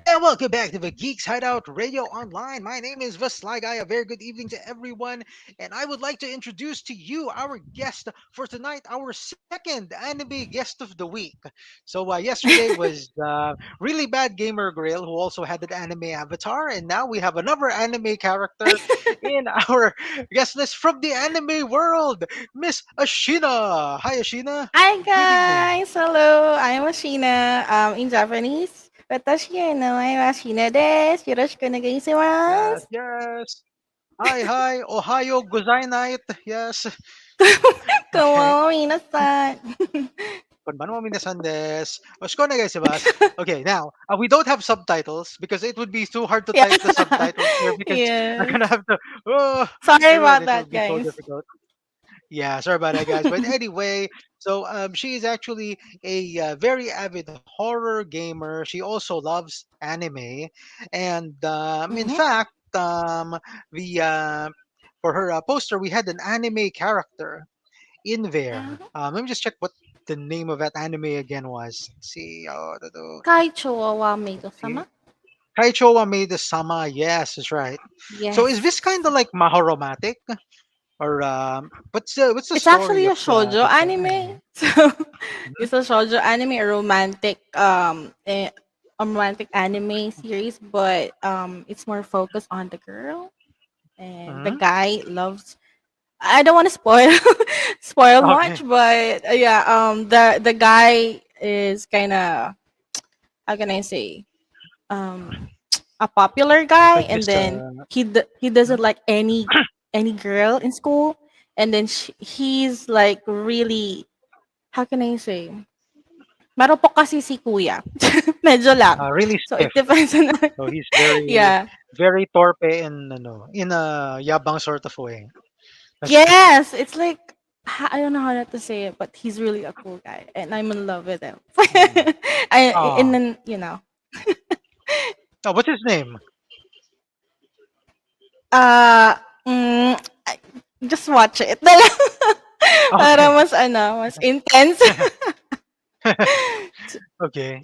And welcome back to the Geeks Hideout Radio Online. My name is Vaslagai. A very good evening to everyone. And I would like to introduce to you our guest for tonight, our second anime guest of the week. So, yesterday was Really Bad Gamer Grill, who also had an anime avatar. And now we have another anime character in our guest list from the anime world, Miss Ashina. Hi, Ashina. Hi Good evening. guys! Hello! I'm Ashina. In Japanese, Watashi no ai wa Ashina desu. Yoroshiku Yes, onegaishimasu. yes. Hi, hi. Ohio Gozainite. Yes. Okay. Komo minasan. Konbanwa minasan desu. Oshiko onegaishimasu. Okay, now, we don't have subtitles because it would be too hard to Yeah. type the subtitles here because I'm Yes. gonna have to, oh, Sorry everyone, about it will that, be so guys. difficult. Yeah, sorry about that, guys. But anyway, so she is actually a very avid horror gamer. She also loves anime, and in Mm-hmm. fact, the for her poster, we had an anime character in there. Mm-hmm. Let me just check what the name of that anime again was. Let's see, Kaicho wa maid-sama. Kaicho wa Made Sama. Yes, that's right. So is this kind Yes. of like mahoromatic, or what's the It's story actually of a shoujo the anime. anime? So Mhm. it's a shoujo anime, a romantic anime series, but it's more focused on the girl, and the Mhm. guy loves. I don't want to spoil spoil Okay. much, but yeah, the guy is kind of, how can I say, um a popular It's guy, like and this. then he doesn't Mhm. like any girl in school, and then he's like really, how can I say, marupok kasi si kuya. Medyo lang. Really So stiff. it depends on So he's very, yeah. very torpe in a yabang sort of way. That's Yes, it's like, I don't know how to say it, but he's really a cool guy, and I'm in love with him. mm. And Oh. then Oh, what's his name? uh, mm, I- just watch it. Para Okay. mas mas intense. Okay.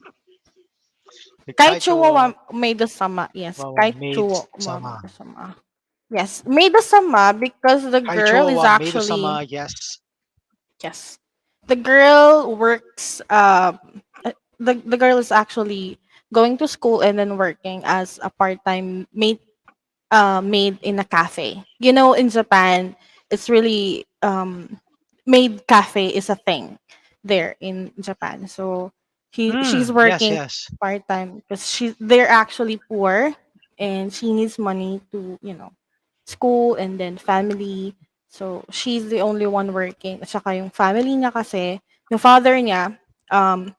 The Kaicho wa Kaicho maid-sama. Yes, wa Kaicho Maid wa Sama. maid-sama. Yes, maid-sama, because the girl Kaicho is wa Maid actually, Sama. Yes. yes. The girl works the girl is actually going to school and then working as a part-time maid in a cafe. You know, in Japan, it's really maid cafe is a thing there in Japan. So she's Yes. working Yes. part-time because they're actually poor, and she needs money to, school and then family. So she's the only one working. At saka yung family niya kasi, yung father niya, um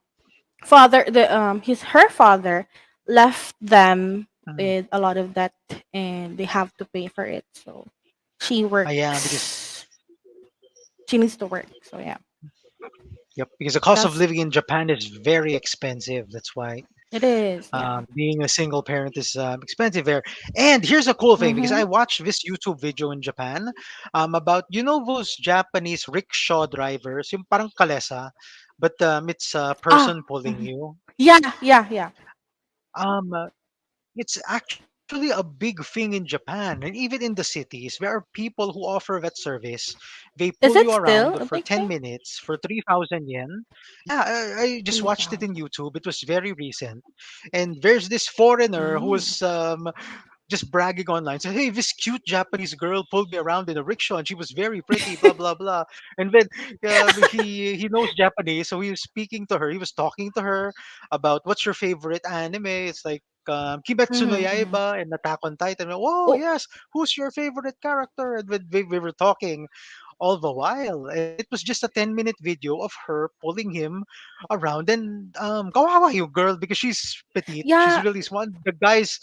her father left them Mm. with a lot of debt, and they have to pay for it. So she Yeah, because works. She needs to work. So yeah, yep, because the cost of that's living in Japan is very expensive. That's why it is. Yeah. being a single parent is expensive there. And here's a cool thing because Mm-hmm. I watched this YouTube video in Japan about those Japanese rickshaw drivers, yung parang kalesa, but it's a Ah. person pulling Mhm. you. Yeah. Yeah. Yeah. Um, uh, it's actually a big thing in Japan, and even in the cities, there are people who offer that service. They pull Is you it around still a for big 10 thing? minutes for 3,000 yen. Yeah, I just Three watched it in thousand. YouTube. It was very recent. And there's this foreigner who Mm. was just bragging online. Said, "Hey, this cute Japanese girl pulled me around in a rickshaw, and she was very pretty." Blah blah blah. And then he knows Japanese, so he was speaking to her. He was talking to her about what's your favorite anime. It's like Kimetsu no Mm-hmm, mm-hmm. Yaiba and Attack on Titan. Whoa, Oh, yes. Who's your favorite character? And we were talking all the while, and it was just a 10-minute video of her pulling him around. And kawawa you girl because she's petite. She's yeah. really small. The guy's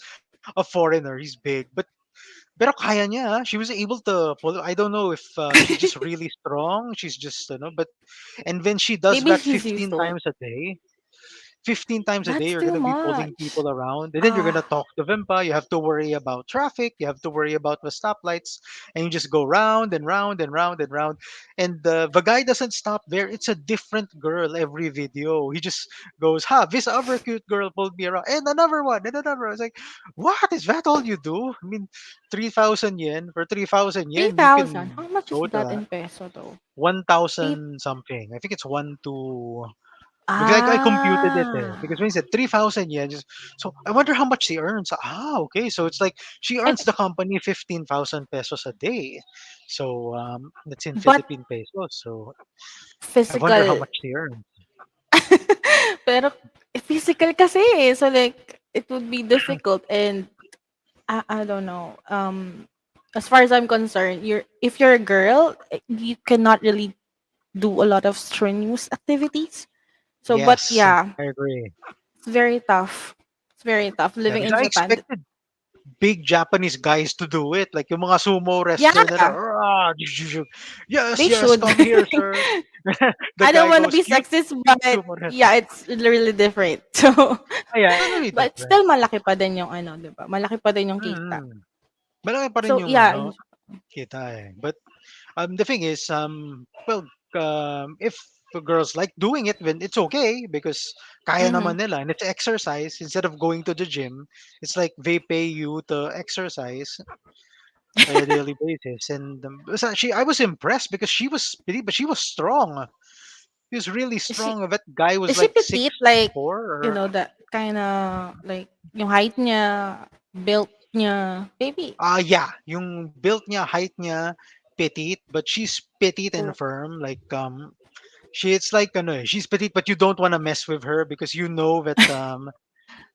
a foreigner. He's big, but pero kaya niya. Ah. She was able to pull. I don't know if she's just really strong. She's just but and when she does Maybe that he's used 15 to it. times a day, 15 times a day, That's you're too gonna be pulling much. people around, and then you're gonna Ah, talk to them. Pa. You have to worry about traffic. You have to worry about the stoplights, and you just go round and round and round and round. And the guy doesn't stop there. It's a different girl every video. He just goes, "Ha! This other cute girl pulled me around, and another one, and another." One. It's like, what is that all you do? I mean, 3,000 yen. For 3,000 yen, you 3,000. can How much is go that to in peso though? Three. 1,000 something. I think it's one to. Because I computed it because Ah. when he said 3,000 yen, just so I wonder how much she earns. Ah, okay, so it's like she And earns the company 15,000 pesos a day. So that's in but Philippine pesos. So I wonder how physical. much she earns. Pero physical kasi eh. So like it would be difficult and I don't know. As far as I'm concerned, if you're a girl, you cannot really do a lot of strenuous activities. So but Yes, yeah, I agree. it's very tough. It's very tough Yeah, living because in I Japan. expected big Japanese guys to do it, like yung mga sumo wrestler nila. Yeah, "Rah, yes, they yes, should. come here, sir." The I don't guy want to goes, be "Cute sexist, but sumo wrestler." yeah, it's really different. So, Ah, yeah, totally but different. still malaki pa din yung ano, 'di ba? Malaki pa din yung kita. Mm-hmm. Malaki pa rin So, yung yeah, kita eh. But the thing is, well, if the girls like doing it, then it's okay because kaya mhm. naman nila and it's exercise instead of going to the gym. It's like they pay you to exercise on a daily basis. And I was impressed because she was pretty, but she was strong. She was really Is she strong. That guy was is she like six petite like, four. Or that kind of like yung height niya, built niya, maybe. yeah, yung build niya, height niya, petite, but she's petite and Oh, firm. Like it's like ano, she's petite, but you don't want to mess with her because you know that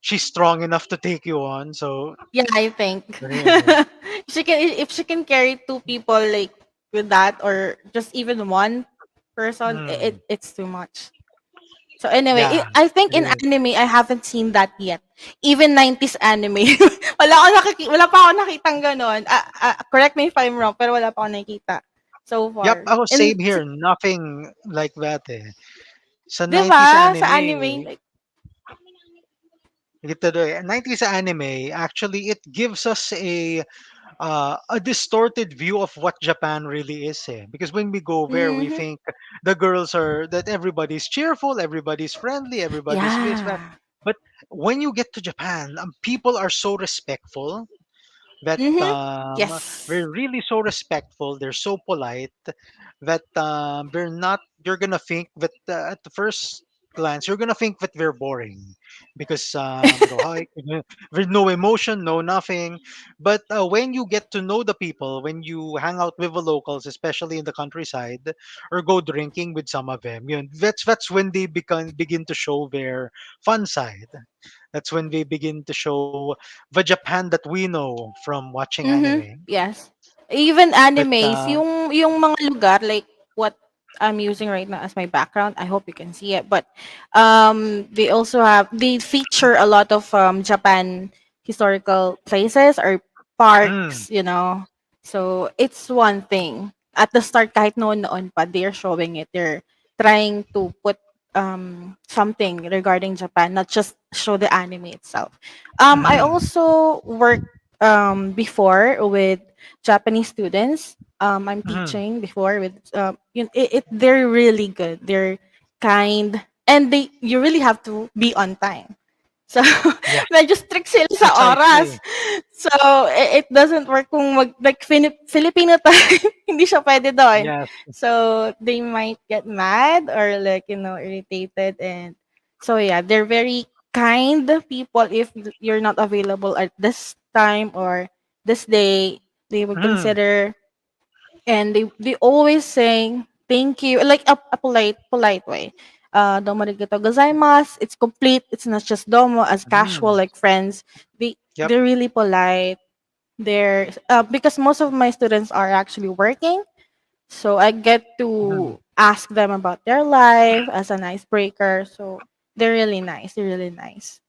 she's strong enough to take you on. So yeah, I think. yeah. She can if she can carry two people like with that or just even one person, Mm, it's too much. So anyway, yeah, I think it in is. anime I haven't seen that yet. Even 90s anime. Wala pa ako nakitang gano'n. Correct me if I'm wrong, pero wala pa ako nakita so Yep, far. I was And same here. Nothing like that eh. Sa 'di 90s ba sa anime anime, like 90s anime, actually it gives us a distorted view of what Japan really is. Eh. Because when we go there, we mhm. think the girls are that everybody's cheerful, everybody's friendly, everybody's this that. Yeah. But when you get to Japan, people are so respectful that Mhm. Yes. they're really so respectful. They're so polite that they're not. You're gonna think that at the first glance, you're gonna think that they're boring because they go hi. There's no emotion, no nothing. But when you get to know the people, when you hang out with the locals, especially in the countryside, or go drinking with some of them, that's when they begin to show their fun side. That's when they begin to show the Japan that we know from watching Mhm. anime. Yes. Even But animes, yung mga lugar like what I'm using right now as my background. I hope you can see it. But they feature a lot of Japan historical places or mm, parks, you know. So it's one thing. At the start kahit noon pa they're showing it. They're trying to put something regarding Japan, not just show the anime itself. I mm, also work before with Japanese students. I'm mm, teaching before with they're really good. They're kind and they you really have to be on time. So, yeah, medyo strict sila sa oras. precisely. So, it doesn't work kung like Filipino time, hindi siya pwede doon. Yes. So, they might get mad or like, irritated and so yeah, they're very kind people if you're not available at this time or this day, they would Mm, consider and they always saying thank you like a polite way. Domo arigato gozaimasu. It's complete. It's not just domo as casual mm, like friends. yep. They're really polite. They're because most of my students are actually working, so I get Mm, to ask them about their life as an icebreaker. So they're really nice. They're really nice.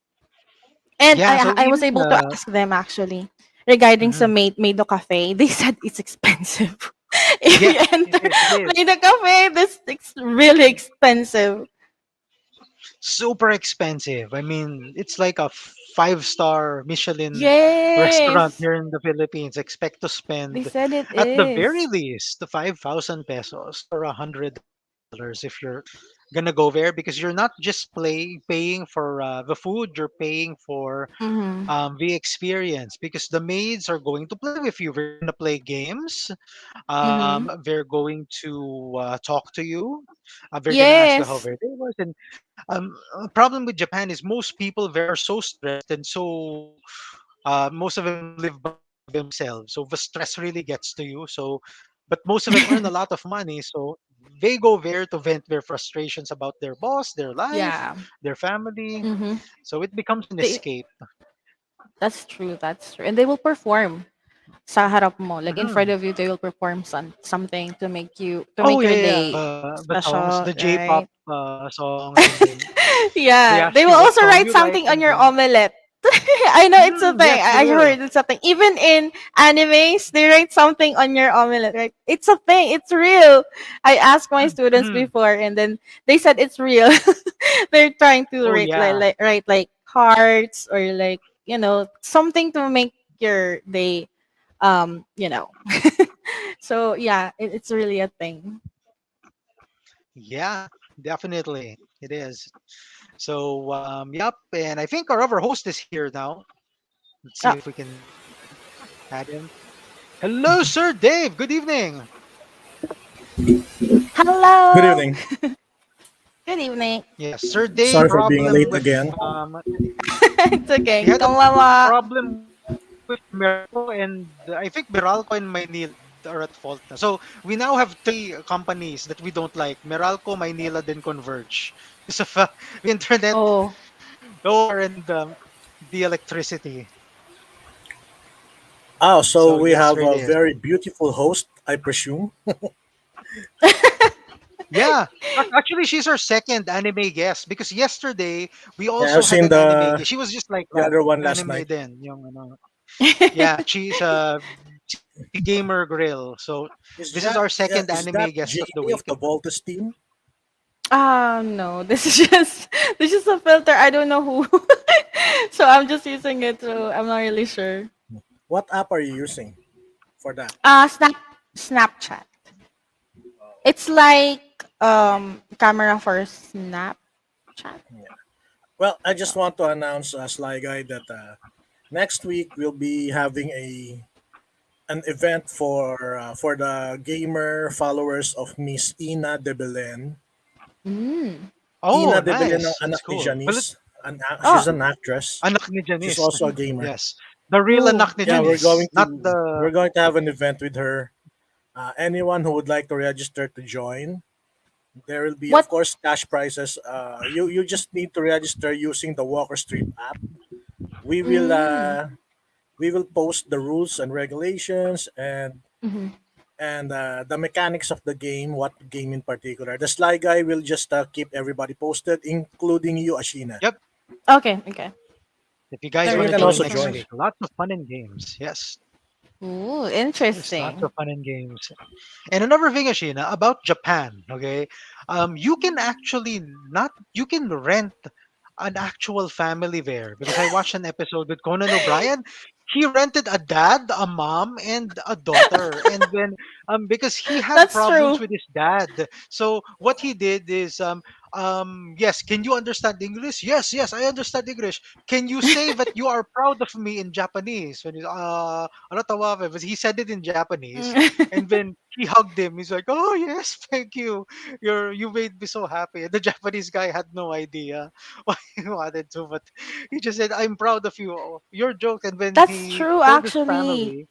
And yeah. So I was even able to ask them actually regarding mhm. some Maido Cafe. They said it's expensive. If Yes, you it enter is. It is. Maido Cafe, this it's really expensive. super expensive. I mean, it's like a five-star Michelin restaurant Yes. here in the Philippines. Expect to They spend said it at the very is. least the 5,000 pesos or $100 if you're gonna go there, because you're not just paying for the food, you're paying for Mhm. the experience, because the maids are going to play with you. They're gonna play games. Mhm. They're going to talk to you. They're gonna ask you how Yes. their day was. And a problem with Japan is most people there are so stressed, and so most of them live by themselves. So the stress really gets to you. So, but most of them earn a lot of money, so they go there to vent their frustrations about their boss, their life, Yeah. their family. Mhm. So it becomes an They escape. That's true. That's true. And they will perform sa harap mo. Like in front Mhm. of you, they will perform something to Oh make yeah, your yeah, day the songs, special, the J-pop right? songs, and then they Yeah. ask They you will what also song write you like, something on and your then omelette. I know it's a thing. yes, they I will. heard it's a thing. Even in animes, they write something on your omelette, right? It's a thing. It's real. I asked my students Mhm. before, and then they said it's real. They're trying to Oh write yeah, write like hearts or like something to make your day you know. So yeah, it's really a thing. yeah, definitely it is. So yep, and I think our other host is here now. Let's see Oh, if we can add him. Hello, Sir Dave. Good evening. Good hello. evening. Good evening. Yes, Sir Dave. Sorry for being Problem late with again. It's he okay. had a Kawawa. problem with Meralco, and I think Meralco and Maynila are at fault now. So we now have three companies that we don't like: Meralco, Maynila, then Converge, because of the internet Oh. lower and the electricity. Oh, so So we yes, have sir, it a is. very beautiful host, I presume. Yeah, actually, she's our second anime guest, because yesterday we Yeah, also I've had seen an anime guest. She was just like the that, other one last anime night. din. Yung, ano. Yeah, she's the gamer grill. So this is our second Is anime that guest of the Jamie of week. the Voltus team? No. This is just this is a filter. I don't know who. So I'm just using it, so I'm not really sure. What app are you using for that? Snapchat. It's like camera for Snapchat. Well, I just want to announce, Sly Guy, that next week we'll be having a an event for the gamer followers of Miss Ina de Belen. Mm. Ina Oh, de Belen ang nice. That's anak ni cool. Janice. She's Oh. an actress. Anak ni She's Janice. also a gamer. Yes, the real Oh, anak ni Yeah, Janice, not the. we're going to have an event with her. Anyone who would like to register to join, there will be, of what? course, cash prizes. You just need to register using the Walker Street app. We will Mm. uh, we will post the rules and regulations Mm-hmm. and the mechanics of the game. What game in particular? The Sly Guy will just keep everybody posted, including you, Ashina. Yep. Okay. Okay. If you guys So want you to can Thank you join also so next join. much. week, lots of fun and games. Yes, Ooh, there's lots of interesting. fun and games. And another thing, Ashina, about Japan. Okay, you can actually not you can rent an actual family there, because I watched an episode with Conan O'Brien. He rented a dad, a mom, and a daughter, and then because he had That's problems true. with his dad, so what he did is yes, can you understand English? Yes, yes, I understand English. Can you say that you are proud of me in Japanese? When he's ano tawag, but he said it in Japanese, and then he hugged him. He's like, oh yes, thank you. You made me so happy. And the Japanese guy had no idea what he wanted to, but he just said, I'm proud of you. Oh, your joke. And then That's true, actually.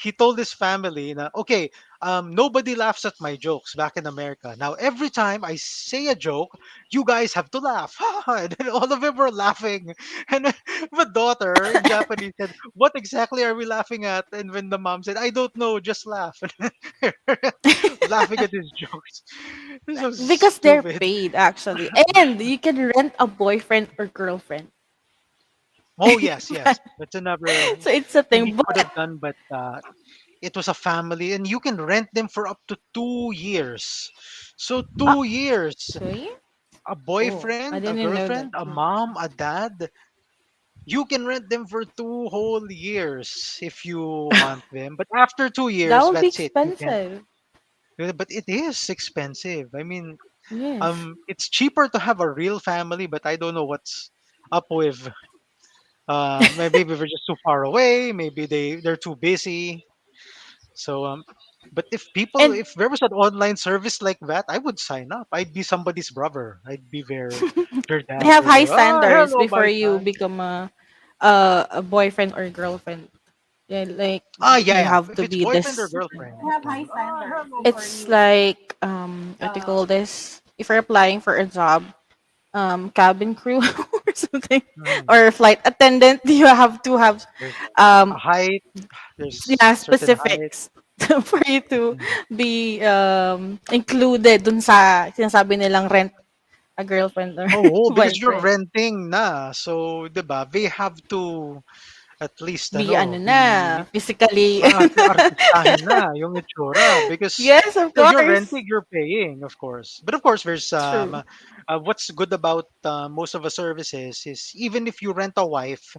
he told his family, na, okay, nobody laughs at my jokes back in America. Now, every time I say a joke, you guys have to laugh. And then all of them were laughing. And then the daughter in Japanese said, what exactly are we laughing at? And when the mom said, I don't know, just laugh. Laughing at his jokes. This was Because they're stupid. paid, actually. And you can rent a boyfriend or girlfriend. Oh, yes, yes. That's another So it's a thing he thing. could But have done, but it was a family, and you can rent them for up to 2 years. So uh, 2 years. 2 years? a Oh, I boyfriend, a didn't know that girlfriend, a too. mom, a dad, you can rent them for 2 whole years if you want them. But after two That years, would be that's it. You can. expensive. But it is expensive. I mean, Yes. it's cheaper to have a real family, but I don't know what's up with. Maybe we're just too far away. Maybe they're too busy. So but And if there was an online service like that, I would sign up. I'd be somebody's brother. I'd be their they dad have or high their standards hello before my you son. become a boyfriend or girlfriend. Yeah, like Yeah, you yeah. have If to it's be boyfriend or this. girlfriend, then It's like what do you call this? If you're applying for a job, cabin crew or something, mm, or flight attendant, you have to have there's a um height, there's yeah, certain height. specifics for you to Mm. be included dun sa sinasabi nilang rent a girlfriend or Oh, because you're boyfriend. renting na. So, 'di ba? They have to at least Be ano na, be physically. artistahin na yung itsura because Yes, of you're course. renting, you're paying, of course. But of course, there's True. what's good about most of the services is even if you rent a wife,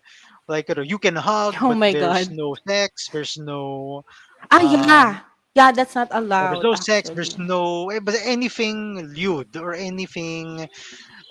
like you can hug, Oh but my God. um, Yeah. Yeah, that's not there's allowed no sex, there's actually. no but anything lewd or anything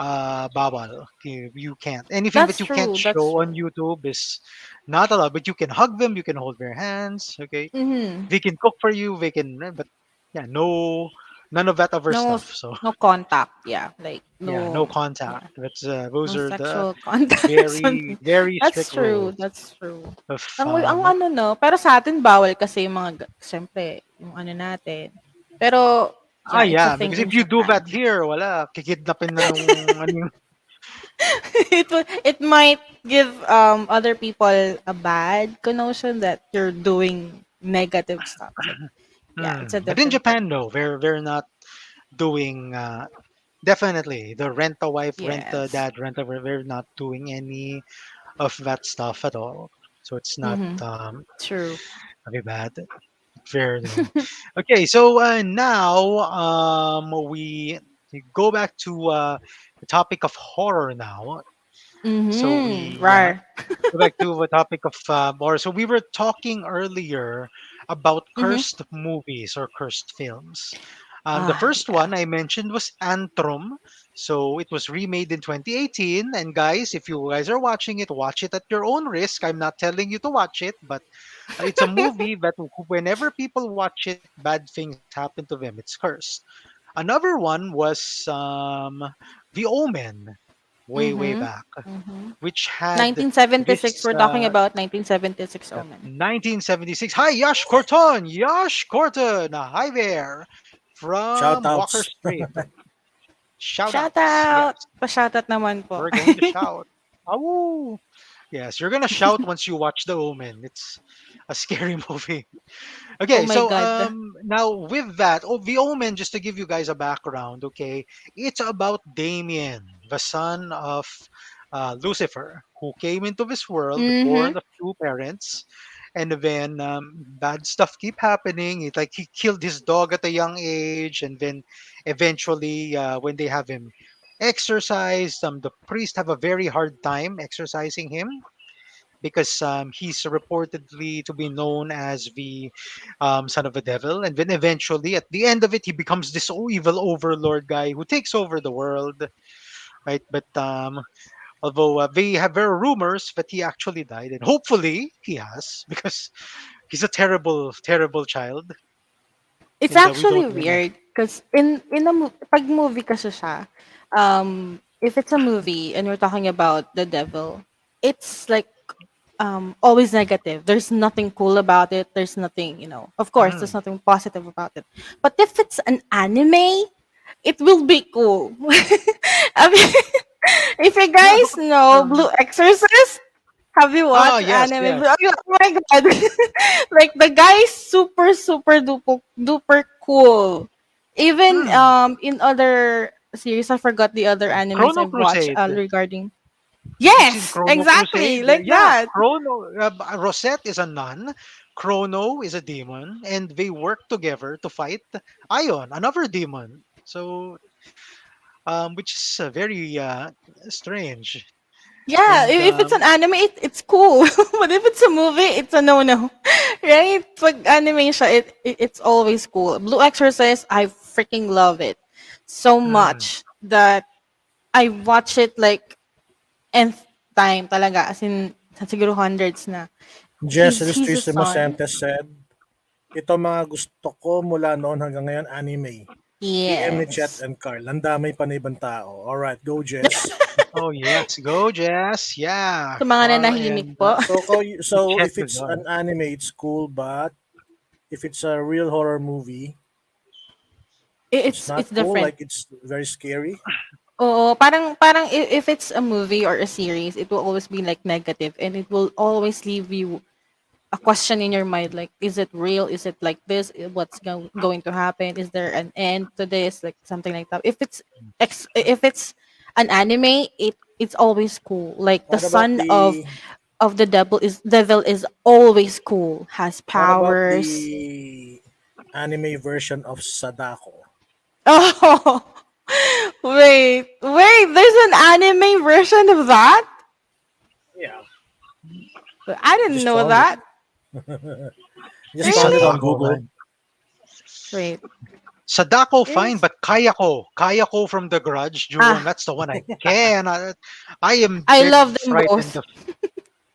bawal. You can't. Anything that That's you can't true. That's show on true. YouTube is not allowed. But you can hug them, you can hold their hands. Okay, Mhm. they can cook for you. They can, but yeah, no, none of that other No stuff. So no contact. Yeah, like yeah, no no, contact. yeah, That's those no are the sexual contact or very something. very That's strict true. rules That's true. of Ang ano no, pero sa atin bawal kasi yung mga siyempre yung ano natin. Pero yeah, it's a yeah, thing because in if you do that Japan. here, wala, kikidnapin na nung ano yung It might give other people a bad connotation that you're doing negative stuff. So yeah, it's a But in different thing. Japan, no, they're not doing definitely the rent a wife, rent a Yes. dad, rent a we're not doing any of that stuff at all. So it's not Mm-hmm. True. very bad. Fair though. Okay, so now we go back to the topic of horror now. So Mm-hmm. we Rar. go back to the topic of horror. So we were talking earlier about Mm-hmm. cursed movies or cursed films. The Ah, first yeah. one I mentioned was Antrum. So it was remade in 2018. And guys, if you guys are watching it, watch it at your own risk. I'm not telling you to watch it, but it's a movie that whenever people watch it, bad things happen to them. It's cursed. Another one was The Omen, way Mm-hmm. back, Mm-hmm. which had 1976. this We're talking about 1976 Omen. 1976. Hi, Yash Corton. Yash Corton. Hi there. Shout From Walker outs. Street. Shout Shout outs. Yes, out! Pa-shoutout naman po. we're going to shout. Oh, yes, you're going to shout once you watch The Omen. It's a scary movie. Oh Okay, my so God. now with that, The Omen, just to give you guys a background, okay, it's about Damien, the son of Lucifer, who came into this world Mm-hmm. born of two parents, and then bad stuff keep happening. It, like he killed his dog at a young age, and then eventually, when they have him exorcised, the priest have a very hard time exorcising him because he's reportedly to be known as the son of the devil. And then eventually, at the end of it, he becomes this evil overlord guy who takes over the world, right? But although they have there are rumors that he actually died, and hopefully he has, because he's a terrible, terrible child, It's and we actually don't wanna. weird because in a pag movie kasi siya, if it's a movie and we're talking about the devil, it's like always negative. There's nothing cool about it. There's nothing, of course, there's Mhm. nothing positive about it. But if it's an anime, it will be cool. I mean, if you Yeah, guys know Blue Exorcist, have you ah, watched yes, anime? yes. Oh my god. Like the guy is super super duper duper cool. Even Hmm. in other series, I forgot the other animes Chrono I've watched Crusade. regarding. You've seen Yes, Chrono exactly Crusade? like Yeah, that. Rosette is a nun, Chrono is a demon, and they work together to fight Ion, another demon. So which is very strange. Yeah, And if it's an anime, it's cool. But if it's a movie, it's a no-no. Right? Pag anime siya, it's always cool. Blue Exorcist, I freaking love it so mm, much that I watch it like nth time talaga. As in, siguro hundreds na. Jess He's a Ristrisimo son. Sentes said, ito mga gusto ko mula noon hanggang ngayon, anime. PM ni Chet Yes. and Carl. Ang damay pa na ibang tao. Alright, go Jess. oh yes, go Jess. Yeah, Sa mga Carl nanahimik and po. So Chet if is it's an on. anime, it's cool, but if it's a real horror movie, it's It's not cool. different. Like it's very scary. Oo, parang if it's a movie or a series, it will always be like negative and it will always leave you a question in your mind like is it real, is it like this, what's going to happen, is there an end to this, like something like that. If it's an anime, it's always cool, like the What about son the of the devil is always cool, has what about powers. the anime version of Sadako? Oh, wait, there's an anime version of that. Yeah, I didn't just know found it. that. Just found it Really? on Sadako, Google. man. Wait. Sadako, fine, Yes. but Kayako from The Grudge, Juron, Ah, that's the one I cannot. I am I dead love them frightened both.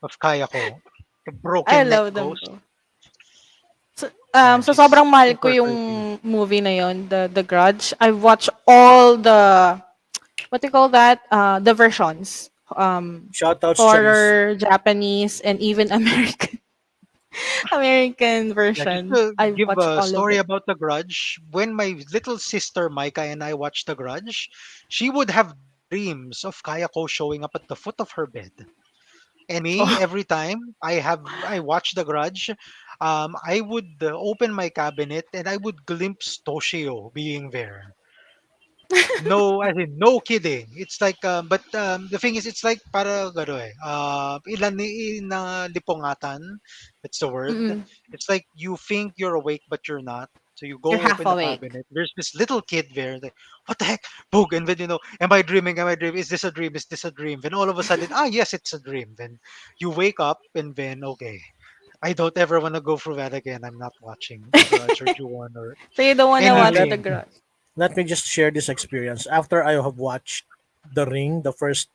of Kayako. The I broken neck love them ghost. both. So, Man, so she's sobrang mahal ko super yung creepy. movie na yon, the Grudge. I watched all the, what do you call that? The versions. Shoutouts, Charis. Horror, Japanese, and even American Yeah, just version. to I give watched a all of story it. about The Grudge, when my little sister Micah and I watched The Grudge, she would have dreams of Kayako showing up at the foot of her bed. And me, Oh. every time I watch The Grudge, I would open my cabinet and I would glimpse Toshio being there. No, I mean, no kidding. It's like, but the thing is, it's like para gano eh. Ilan ni na lipongatan. That's the word. Mm-mm. It's like you think you're awake, but you're not. So you You're go half open the awake. cabinet. There's this little kid there. Like, what the heck? Boog. And then am I dreaming? Am I dreaming? Is this a dream? Is this a dream? Then all of a sudden, yes, it's a dream. Then you wake up, and then okay, I don't ever want to go through that again. I'm not watching The Grudge or Ju-on or So you don't want to Uh, watch let the anything. Grudge. let me just share this experience. After I have watched The Ring, the first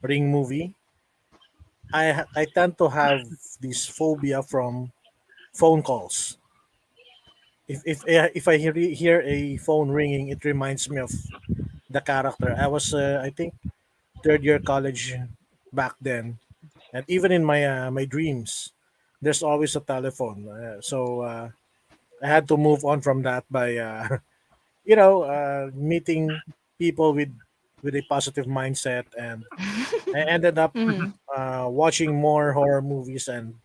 Ring movie, I tend to have this phobia from phone calls. If I hear a phone ringing, it reminds me of the character. I was I think third year college back then, and even in my dreams, there's always a telephone. So I had to move on from that by meeting people with a positive mindset, and I ended up Mm-hmm. watching more horror movies and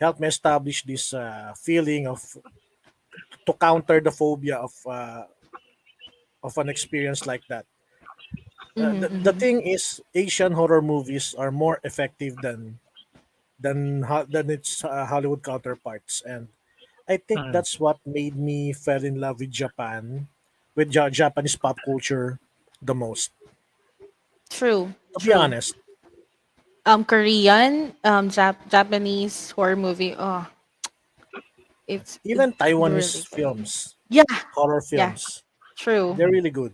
helped me establish this feeling of to counter the phobia of an experience like that. The Mm-hmm. thing is, Asian horror movies are more effective than its Hollywood counterparts, and I think Mm. that's what made me fell in love with Japan, with Japanese pop culture the most. True. To be True. honest, Korean, Japanese horror movie. Oh, it's even Taiwanese really good. films, Yeah, horror yeah, films, true. they're really good.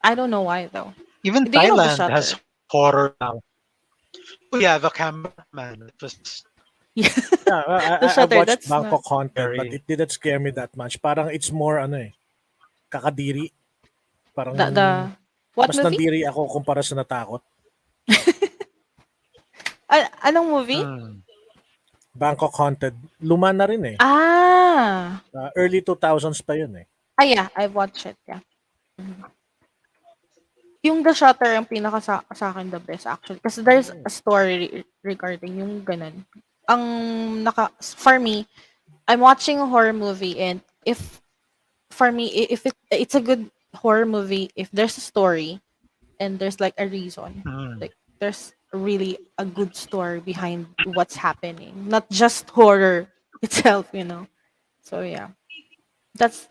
I don't know why though. Even Do you know the Thailand has Shutter? horror now. Oh yeah, the cameraman. It was Yeah, Yeah, the I've Shutter. watched That's not Bangkok Haunted, but very. it didn't scare me that much. Parang it's more ano kakadiri. Parang the what mas movie? nandiri ako kumpara sa natakot. Anong movie? Mm. Bangkok Haunted, luma na rin eh. Ah, Early 2000s pa yun eh. yeah, I've watched it. Yeah. Mhm. Yung The Shutter ang pinaka sa akin the best actually. Kasi there's a story regarding yung ganun. Ang for me, I'm watching a horror movie and if for me if it's a good horror movie if there's a story and there's like a reason, Mm. like there's really a good story behind what's happening, not just horror itself. So yeah, that's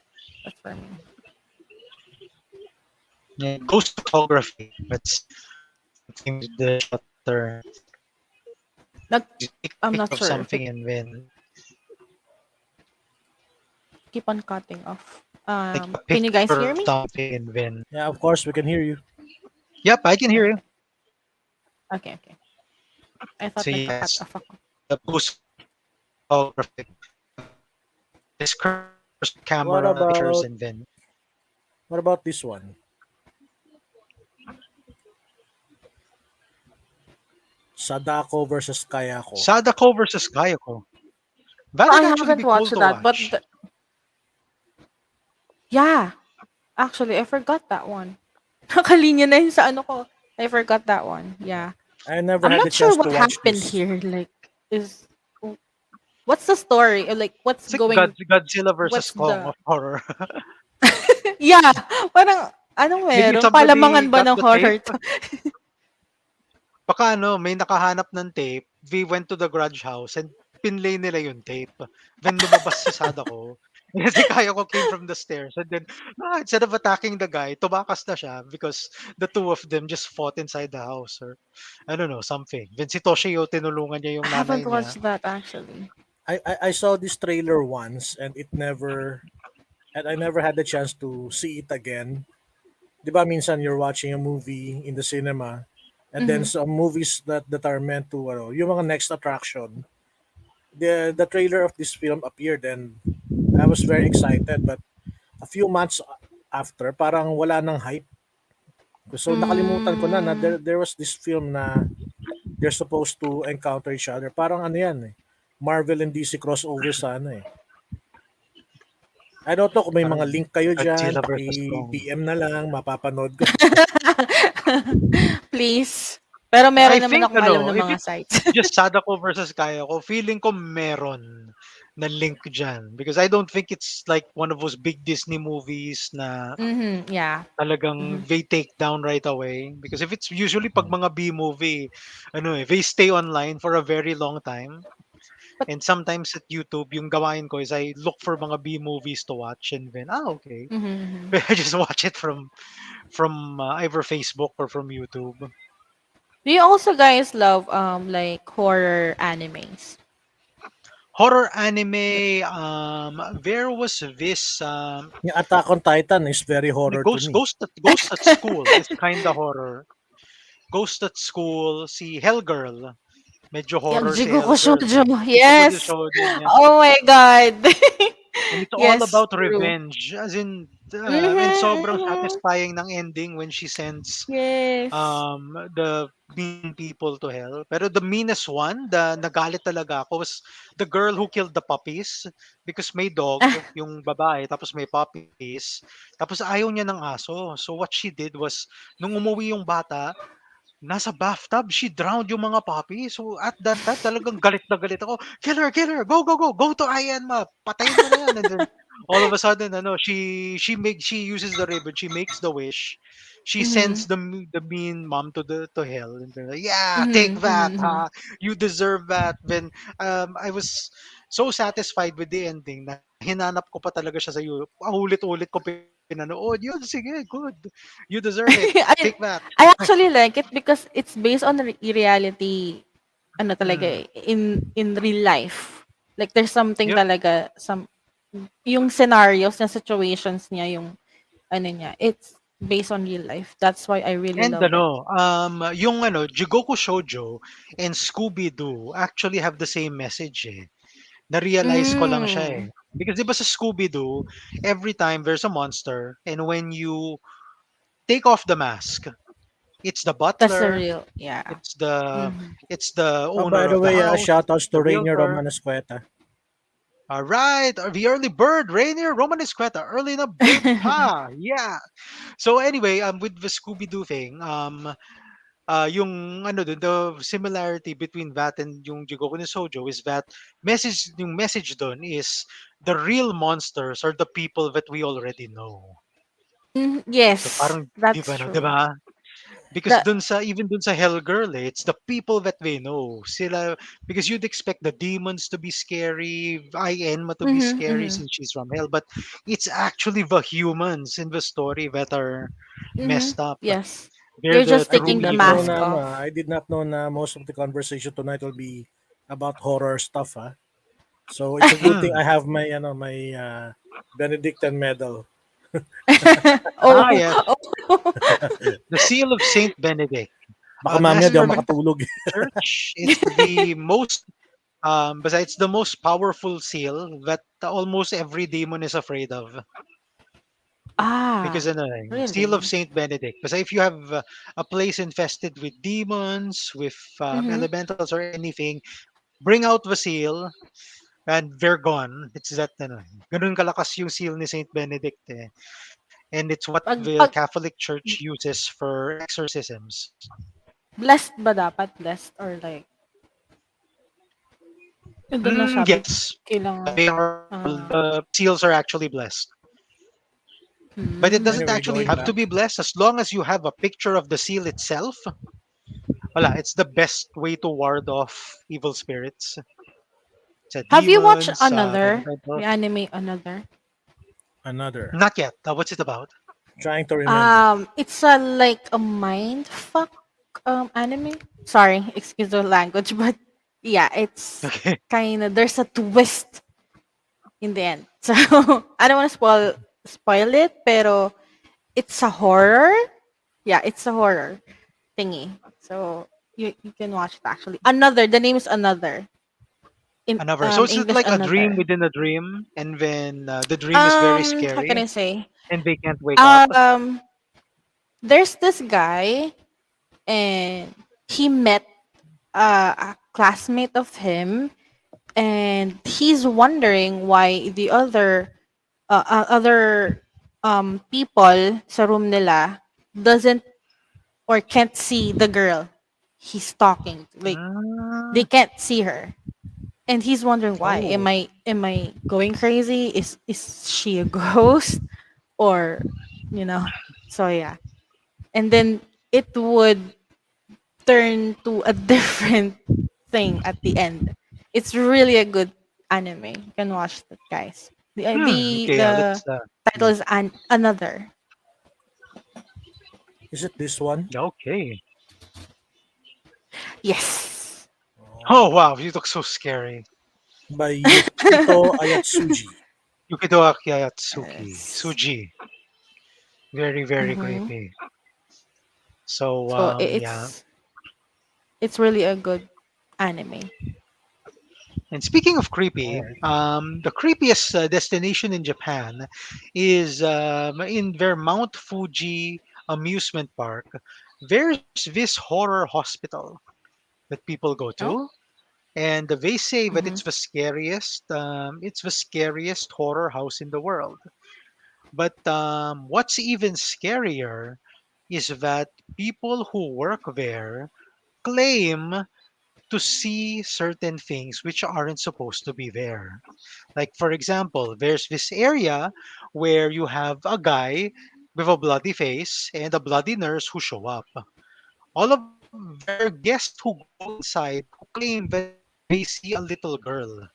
for me. Yeah, ghost photography. That's something with the shutter. Nag, You take a I'm picture not of sure if it something and then keep on cutting off. take a Can you guys picture hear of me? something and then. Yeah, of course we can hear you. Yep, I can hear you. Okay. Okay, okay. I So thought nagka-cut yes, off ako. the ghost photography. This crowd first with What camera pictures about and then this one? Sadako versus Kayako. Sadako versus Kayako. That I would actually haven't be cool watched to that, but watch. yeah, actually, I forgot that one. Nakalinya na yun sa ano ko. I forgot that one. Yeah. I never I'm had the not sure chance to what watch happened this. here. Like, is what's the story? Or like, what's It's like going? Godzilla versus What's Kong the? of horror. Yeah, parang anong Maybe meron? somebody Palamangan ba got ng the tape. horror to? Baka ano, may nakahanap ng tape. We went to the garage house and pinlay nila yung tape. Then lumabas si Sadako. Kasi kaya ko came from the stairs. And then, instead of attacking the guy, tumakas na siya because the two of them just fought inside the house. Or, I don't know, something. Then si Toshio, tinulungan niya I yung haven't nanay niya. watched that actually. I saw this trailer once and I never had the chance to see it again. 'Di ba minsan you're watching a movie in the cinema and then Mm-hmm. some movies that are meant to yung mga next attraction. The trailer of this film appeared and I was very excited but a few months after parang wala nang hype. So nakalimutan ko na Mm, there was this film na they're supposed to encounter each other. Parang ano yan eh. Marvel and DC crossover sana eh. I don't know kung may Parang mga link kayo dyan, Godzilla versus Kong. paki-PM na lang, mapapanood ko. please. Pero I meron naman think, akong alam ano, ng if mga it's sites. just Sadako versus Kayako, feeling ko meron na link dyan. Because I don't think it's like one of those big Disney movies na Mm-hmm. Yeah. Mm-hmm. talagang they take down right away. Because if it's usually pag mga B movie, ano eh, they stay online for a very long time. But And sometimes at YouTube, yung gawain ko is I look for mga B movies to watch and then, okay. mm-hmm. Mm-hmm. I just watch it from either Facebook or from YouTube. Do you also guys love like horror animes? Horror Like, anime, there was this, Yung Attack on Titan is very the horror to me. Ghost at School is kinda horror. Ghost at School, si Hellgirl, medyo yung horror si Jigoku Hellgirl, Shoujo. eh. Jigoku Yes. Shoujo niya. Oh my god. And it's all Yes, about true. revenge, as in, and Mm-hmm, sobrang mm-hmm. satisfying ng ending when she sends Yes. the mean people to hell. Pero the meanest one, the nagalit talaga ako, was the girl who killed the puppies because may dog, Ah, yung babae, tapos may puppies, tapos ayaw niya ng aso. So what she did was, nung umuwi yung bata, nasa bathtub, she drowned yung mga puppies. So at that time, talagang galit na galit ako. Kill her, go, go, go, go to Ayanma, patayin mo na yan. And then all of a sudden, ano, she uses the ribbon, she makes the wish. She mm-hmm. sends the mean mom to hell, and they're like, yeah, take Mm-hmm, that, mm-hmm. ha, you deserve that. Then I was so satisfied with the ending na hinanap ko pa talaga siya sa YouTube. Ulit-ulit ko pinanood. Yun, sige, good. You deserve it. Take I that. I actually like it because it's based on reality ano talaga Mm. in real life. Like there's something Yep. talaga yung scenarios na situations niya yung ano niya. It's based on real life. That's why I really And love it. ano, yung ano, Jigoku Shoujo and Scooby-Doo actually have the same message eh. Na-realize ko lang siya eh. Mm, Because 'di ba sa Scooby-Doo, every time there's a monster and when you take off the mask, it's the that's the butler, real, yeah. it's the Mhm. it's the Oh, by owner the of the way, house, it's shoutouts the to Rainier realtor. Roman Escueta. All right, the early bird, Rainier Roman Escueta, early na bird pa. Yeah. So anyway, with the Scooby-Doo thing, yung ano dun, the similarity between that and yung Jigoku no Sojo is that yung message dun is the real monsters are the people that we already know. Mhm, So yes, parang, di that's ba, no, di true. ba? Because The dun sa even dun sa Hell Girl, it's the people that we know. Sila because you'd expect the demons to be scary, Enma to be mhm, scary mhm, since she's from hell, but it's actually the humans in the story that are mhm. messed up. Yes. They're They're the just I true taking did the not know mask evil. na, off. I did not know na most of the conversation tonight will be about horror stuff. So it's a good thing Mm. I have my my Benedictine medal. Ah, Oh. yes, Oh. the seal of Saint Benedict. Baka mamaya Last di ako Mhm. from makatulog. church, it's the most besides the most powerful seal that almost every demon is afraid of. Because Ah, seal of really? Saint Benedict. Because if you have a place infested with demons, with Mhm. elementals or anything, bring out the seal and they're gone. It's that ganun kalakas yung seal ni Saint Benedict and it's what the Pag Catholic Church uses for exorcisms. blessed ba dapat? Blessed or like, dun na sabi Yes, kailangan, they are. ah, The seals are actually blessed. But it doesn't Anyway, actually going have okay. back. to be blessed as long as you have a picture of the seal itself. Wala, it's the best way to ward off evil spirits. Sa Have you watched demons, Another? The elementals. anime Another? Another. Not yet. What's it about? Trying to remember. It's a like a mind fuck anime. Sorry, excuse the language, but yeah, it's Okay. kind of there's a twist in the end. So I don't want to spoil it, pero it's a horror. Yeah, it's a horror thingy. So you can watch it actually. Another. The name is Another. In Another. So it's English like a dream Another. within a dream, and then the dream is very How can scary, I say? and they can't wake up. Um, there's this guy, and he met a classmate of him, and he's wondering why the other people sa room nila doesn't or can't see the girl he's talking to. Like they Ah, can't see her, and he's wondering why. Am oh. I going crazy? Is she a ghost or So yeah, and then it would turn to a different thing at the end. It's really a good anime. You can watch that, guys. Okay, The let's. title is Another. Is it this one? Okay. Yes. Oh. Oh wow, you look so scary. By Yukito Ayatsuji. Yukido Akiyatsuki. Yes. Suji. Very, very Mm-hmm. creepy. So So yeah. it's really a good anime. And speaking of All creepy, right. the creepiest destination in Japan is in their Mount Fuji amusement park. There's this horror hospital that people go Oh. to, and they say that Mm-hmm. it's the scariest horror house in the world. But what's even scarier is that people who work there claim to see certain things which aren't supposed to be there. Like, for example, there's this area where you have a guy with a bloody face and a bloody nurse who show up. All of their guests who go inside who claim that they see a little girl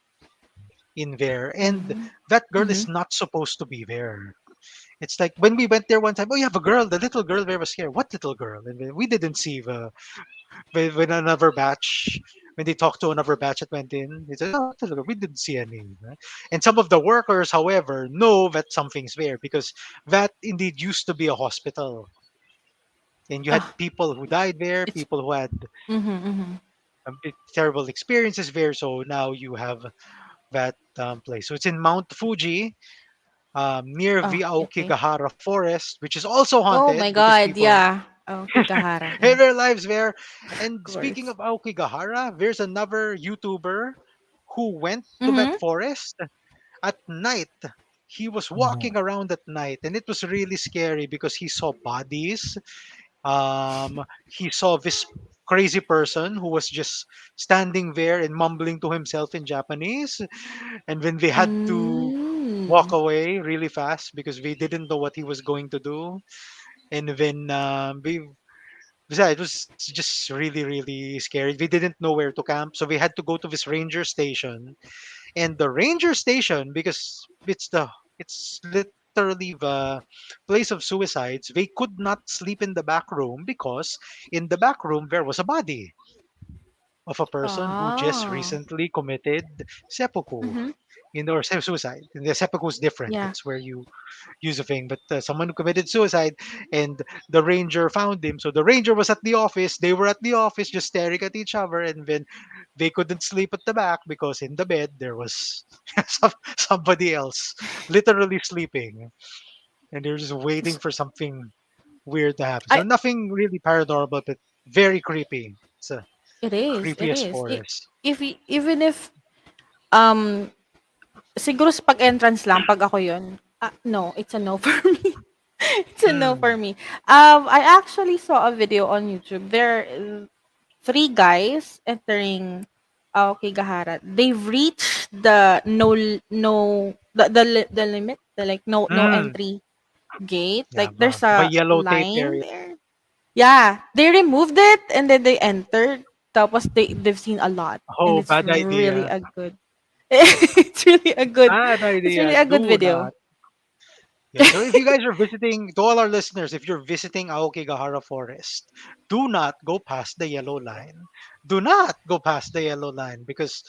in there, and Mm-hmm. that girl Mm-hmm. is not supposed to be there. It's like when we went there one time, oh, you have a girl, the little girl there was here. What little girl? And then we didn't see when another batch, when they talked to another batch that went in, they said, oh, what little girl? We didn't see any. Right? And some of the workers, however, know that something's there because that indeed used to be a hospital. And you had Oh, people who died there, it's people who had mm-hmm, mm-hmm. terrible experiences there. So now you have that place. So it's in Mount Fuji, near Oh, the okay. Aokigahara forest, which is also Oh haunted my because god, people yeah. Oh, Kigahara, have yeah. their lives there. Of And speaking course. of Aokigahara, there's another YouTuber who went to that Mm-hmm. forest at night. He was Mhm. walking around at night, and it was really scary because he saw bodies. He saw this crazy person who was just standing there and mumbling to himself in Japanese. And then they had to walk Mm. away really fast because they didn't know what he was going to do. And then besides, it was just really, really scary. We didn't know where to camp, so we had to go to this ranger station. And the ranger station, because it's literally the place of suicides, they could not sleep in the back room because in the back room there was a body of a person who just Ah. recently committed seppuku Mm-hmm. or suicide. And the seppuku is different. Yeah. That's where you use a thing. But someone who committed suicide, and the ranger found him. So the ranger was at the office. They were at the office just staring at each other, and then they couldn't sleep at the back because in the bed there was somebody else literally sleeping, and they're just waiting S- for something weird to happen. So I nothing really paranormal, but very creepy. It's a It is. creepy It as is. forest. Even if um siguro sa pag-entrance lang 'pag ako 'yun, no, it's a no for me. It's a no for Mm. me. I actually saw a video on YouTube. There are 3 guys entering Aokigahara. They've reached the the limit, the like no Mm. entry gate. Yeah, Like there's the a yellow tape line area. there. Yeah, they removed it and then they entered. Tapos they've seen a lot and Oh, it's bad really idea. a good it's really a good Bad it's really idea. a good Do video. not. Yeah, so if you guys are visiting, to all our listeners, if you're visiting Aokigahara Forest, do not go past the yellow line. Do not go past the yellow line because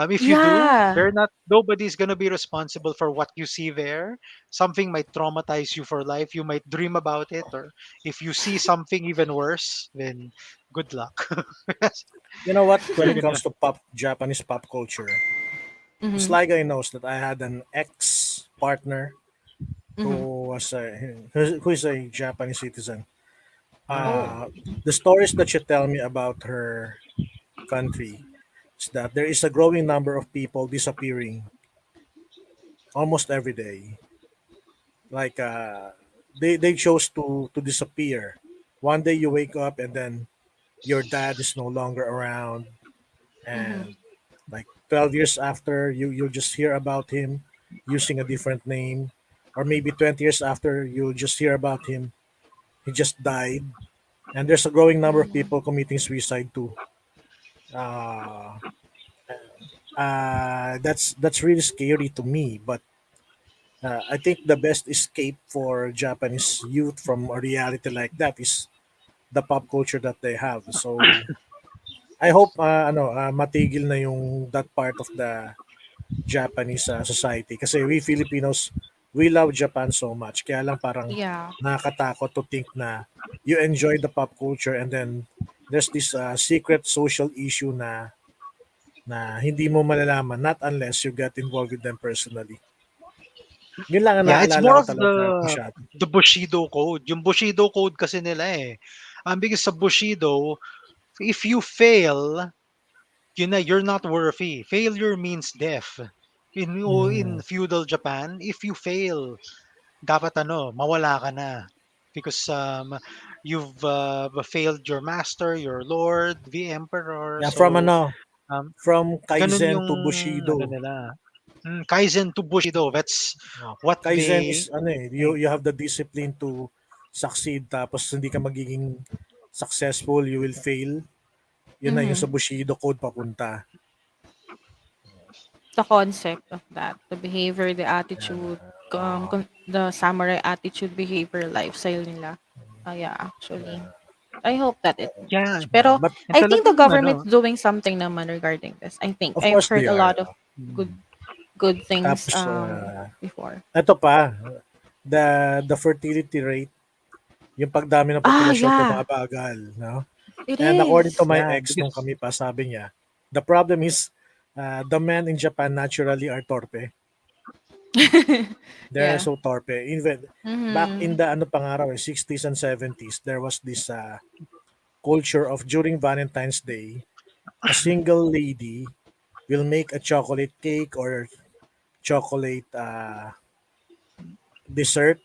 if you do, Yeah. they're not. Nobody's gonna be responsible for what you see there. Something might traumatize you for life. You might dream about it, or if you see something even worse, then good luck. You know what? When You're it Mhm. comes gonna. to Japanese pop culture, Mhm. Sly Guy knows that I had an ex partner Mhm. who was who is a Japanese citizen. Oh. Mm, Uh, the stories that she tell me about her country is that there is a growing number of people disappearing almost every day. Like they chose to disappear. One day you wake up and then your dad is no longer around, Mhm. and like 12 years after you'll just hear about him using a different name, or maybe 20 years after you'll just hear about him, he just died. And there's a growing number of Mhm. people committing suicide too. uh, that's really scary to me, but I think the best escape for Japanese youth from a reality like that is the pop culture that they have. So I hope matigil na yung that part of the Japanese society, kasi we Filipinos, we love Japan so much, kaya lang parang Yeah. nakakatakot to think na you enjoy the pop culture and then there's this secret social issue na hindi mo malalaman not unless you get involved with them personally. Yun lang ang yeah, it's naalala more ko of talaga masyado. the Bushido code. Yung Bushido code kasi nila eh. Because sa Bushido, if you fail, you're not worthy. Failure means death. In Mm. feudal Japan, if you fail, dapat mawala ka na. Because you've failed your master, your lord, the emperor. Yeah, So um, from ganun Kaizen yung to Bushido. nila. Kaizen to Bushido. That's Oh. what Kaizen is they. you have the discipline to succeed, tapos hindi ka magiging successful, you will fail. Yun na yung Mhm. sa Bushido code papunta. The concept of that, the behavior, the attitude, Oo. the samurai attitude, behavior, lifestyle nila. Yeah, actually. I hope that it will Yeah. change. Pero But And I think the talagang government's doing something naman regarding this. I think of I've course heard they a are. lot of good good things Tapos before. ito pa, the fertility rate, yung pagdami ng Ah, populasyon yeah. bumabagal, no? It And according to is. my yeah, ex nung because kami pa, sabi niya, the problem is the men in Japan naturally are torpe. They're Yeah. so torpe. Even back in Mhm. the ano pangaraw, 60s and 70s, there was this culture of during Valentine's Day, a single lady will make a chocolate cake or chocolate dessert,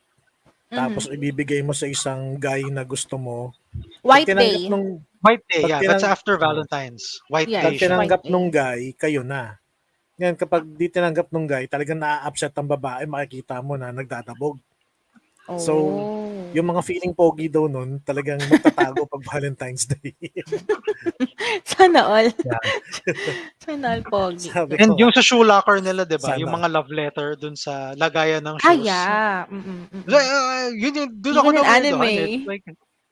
tapos Mhm. ibibigay mo sa isang guy na gusto mo. Pag White tinanggap Day. nung White Day, pag yeah, that's tinang after oh, Valentine's. White Yeah, pag Day it's siya. White tinanggap nung Day. guy, kayo na. Ngayon kapag di tinanggap nung guy, talagang naa-upset ang babae, makikita mo na nagdadabog. So, Oh. yung mga feeling pogi daw nun, talagang magtatago pag Valentine's Day. Sana all. Yeah. Sana all pogi. Sabi And ko nga, yung sa shoe locker nila, 'di ba? Yung sana. mga love letter dun sa lagayan ng Ah, shoes. yeah. So, Mm. yun yung dun ako Even in na-weirdohan, eh. anime.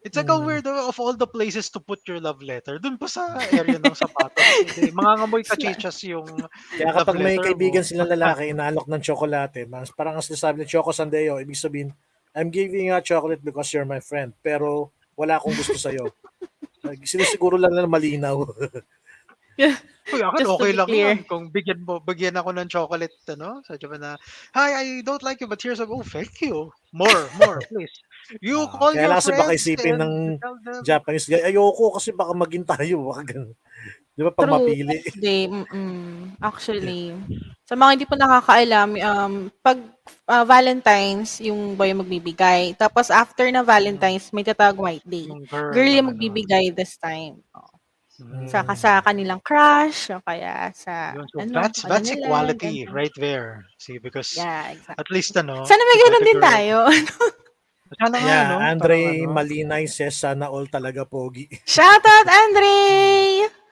It's like a Mm. weirdo of all the places to put your love letter, dun pa sa area ng sapatos. Hindi, mangangamoy Sla- kachichas yung Kaya love kapag may letter kaibigan mo. silang lalaki, inaalok ng tsokolate, mas parang ang sinasabi ng Choco Sandeo, ibig sabihin, I'm giving you a chocolate because you're my friend, pero wala akong gusto sa'yo. Sinisiguro lang na malinaw. Uy, akin Just to okey be lang yun clear. kung bigyan ako ng chocolate ano, sa Japan na, "Hi, I don't like you but here's a" "Oh, thank you. More, please. You call Kaya your lang kasi baka friends isipin ng and tell them." Japanese guy, ayoko kasi baka maging tayo. Baka ganun. Di ba pag True, mapili? next day, actually. Sa mga hindi po nakakaalam, 'pag, Valentine's yung boy ang magbibigay, tapos after na Hmm, Valentine's may tatawag White Day. yung girl Girl ang yung ano, magbibigay this time, oo. Saka hmm. sa kanilang crush o kaya sa Yun, so ano, sa that's kanila, equality ganyan. right there. See, because Yeah, at exactly. least ano, Sana may 'di ba, gano'n the din girl tayo. sana nga Yeah, 'no, parang Andre ano, Malinay says sana all talaga pogi. Shout out, Andre!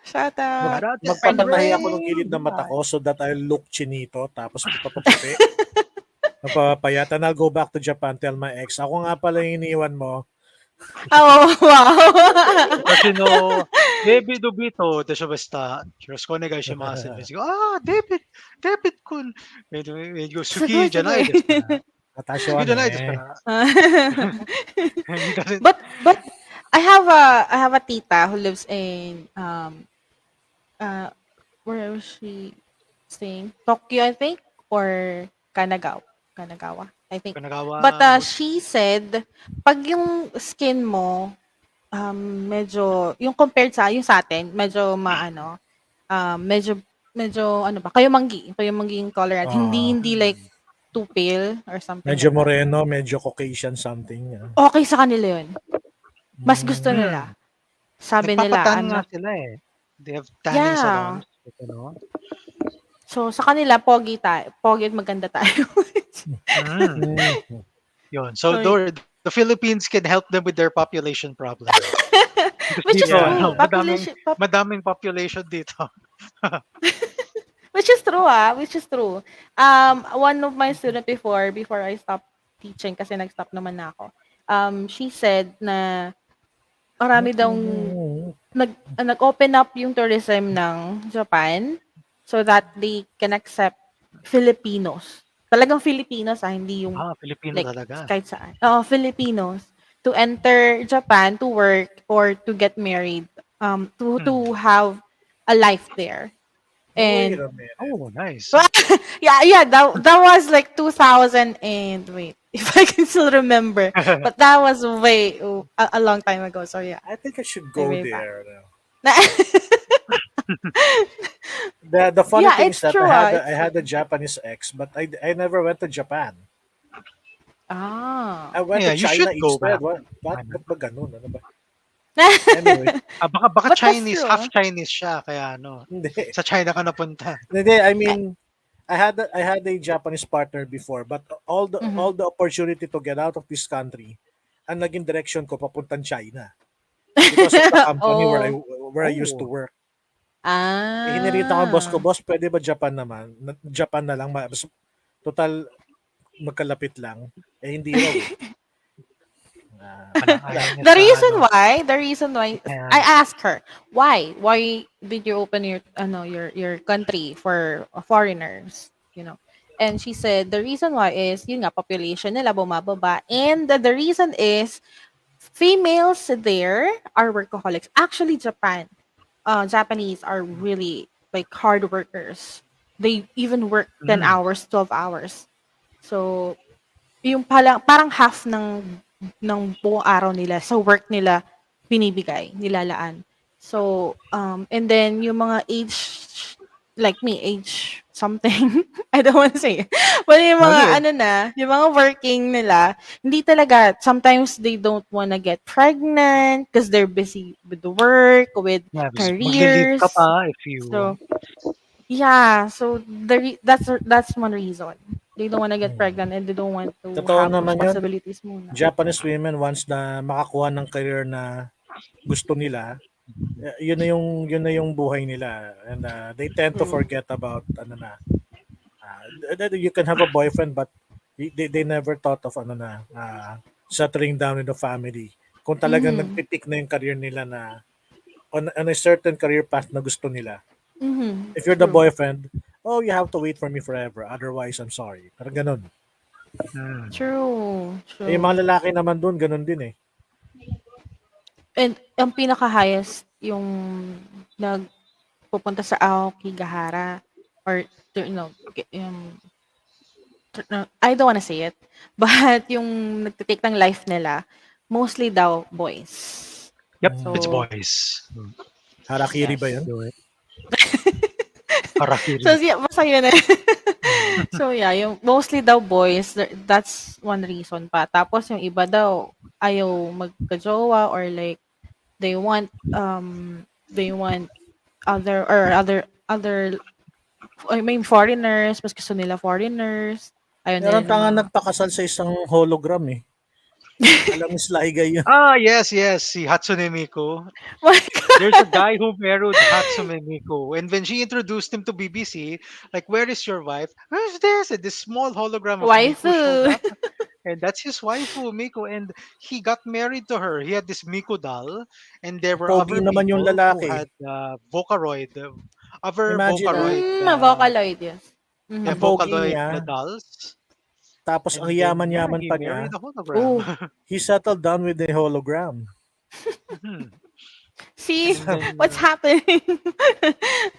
Shout out. shout out to Friend of Magpapatahi ours. ako ng Andre! gilid ng mata Buhay. ko so that I look chinito tapos papaputi. Mapapayat and I'll go back to Japan, tell my ex. Ako nga pala yung iniwan mo. Oh, wow. 私のデイビッド・ビートでしゃべした。よろしくお願いします。デイビッド君、好きじゃないですか。すごいすごい。Natasha 好きじゃないですか。eh. He doesn't, but I have a tita who lives in uh where was she staying? Tokyo, I think, or Kanagawa, I think. But Kanagawa, she said pag yung skin mo medyo yung compared sa yung sa atin medyo maano medyo medyo ano ba kayo mangging color at hindi Oh, hindi like too pale or something medyo like that. moreno, medyo Caucasian something. Okay sa kanila yun. Mas gusto Mm. hmm, nila. Sabi nila nagpapatan nga ano, sila eh. They have tanning yeah. salons. Like, ano. So sa kanila pogi at maganda tayo. Mm, Mm. yun. So So, the Philippines can help them with their population problem. Because which is dito, Yeah. true. ano, Population madaming population dito. which is true, which is true. One of my student before I stopped teaching kasi nag-stop naman na ako. She said na marami daw nag-open up yung tourism ng Japan so that they can accept Filipinos. Talagang Filipinos, hindi yung Filipino like talaga. kahit saan. Oo, Filipinos to enter Japan to work or to get married, Hmm. to have a life there. Wait And a minute. Oh, nice. yeah, that was like 2000 and wait, if I can still remember. But that was way a long time ago. So yeah, I think I should way go way back. there now. The funny Yeah, thing is it's that true. I It's had a true. Japanese ex, but I never went to Japan. Ah. I went to Yeah, you China should go instead. back. What? Why Ba't not? ba ganun? Ano ba? Anyway, Baka But that's Chinese, half true. Chinese siya kaya ano, hindi. sa China ka napunta. Hindi, I Eh, mean, I had a Japanese partner before, but mhm. all the opportunity to get out of this country, ang naging direction ko papuntang China because of the company Oh. where I used to Oh, work. Eh, hinirita ko ang boss ko, Ah. boss, pwede ba Japan naman? Japan na lang, total magkalapit lang. Eh, hindi raw eh. parang Wala. ayaw niya The sa reason ano, why, the reason why I ayan. asked her, why did you open your your country for foreigners, you know? And she said the reason why is yun nga population nila bumababa and the reason is females there are workaholics. Actually, Japanese are really like hard workers. They even work 10 Hmm, hours, 12 hours. So, yung parang half ng buong araw nila sa work nila binibigay, nilalaan. So, and then yung mga age like me, age something, I don't want to say. But yung oh, mga sige. ano na, yung mga working nila, hindi talaga, sometimes they don't wanna get pregnant because they're busy with the work, with Yeah, magle-leave ka careers. pa if you So, yeah, so that's one reason. They don't want to get Hmm. pregnant and they don't want to Totoo have naman yun. responsibilities muna. Japanese women once na makakuha ng career na gusto nila, yun na yung buhay nila, and they tend to True. forget about ano na, you can have a boyfriend but they never thought of ano na, settling down in the family. Kung talagang Mm-hmm. nagpipick na yung career nila na on a certain career path na gusto nila. Mm-hmm. If you're the True. boyfriend, oh, you have to wait for me forever. Otherwise, I'm sorry. Parang ganun. Mm. True. Eh, yung True. mga lalaki naman doon, ganun din eh. And ang pinaka-highest yung nagpupunta sa Aokigahara or I don't wanna say it, but yung nagte-take ng life nila, mostly daw boys. Yep, it's Mm. So, boys. Harakiri ba yes. yun? Do it. Harakiri. So, yeah, basta yun eh. So, yeah, yung mostly daw boys, that's one reason pa. Tapos yung iba daw, ayaw magka-jowa or like, they want other, I mean, foreigners, mas gusto nila foreigners. Ayaw nila Meron pa ng nga mga, nagpakasal sa isang hologram eh. Alam ni Sly Guy yun. Ah, yes, yes. Si Hatsune Miku. my There's a God, guy who married Hatsune Miku, and when she introduced him to BBC, like, "Where is your wife?" "Where's this?" And this small hologram of Miku showed waifu. up, and that's his waifu, Miku, and he got married to her. He had this Miku doll, and there were Pogi other naman yung people who lalaki. had Vocaloid, other Imagine ah, Vocaloid, Na Vocaloid, yes. yeah, ang Mhm. pogi Vocaloid niya, na dolls, tapos ang and then yeah, yaman-yaman he pa niya, married a hologram. Oh, he settled down with a hologram. Mhm. see And then what's happening?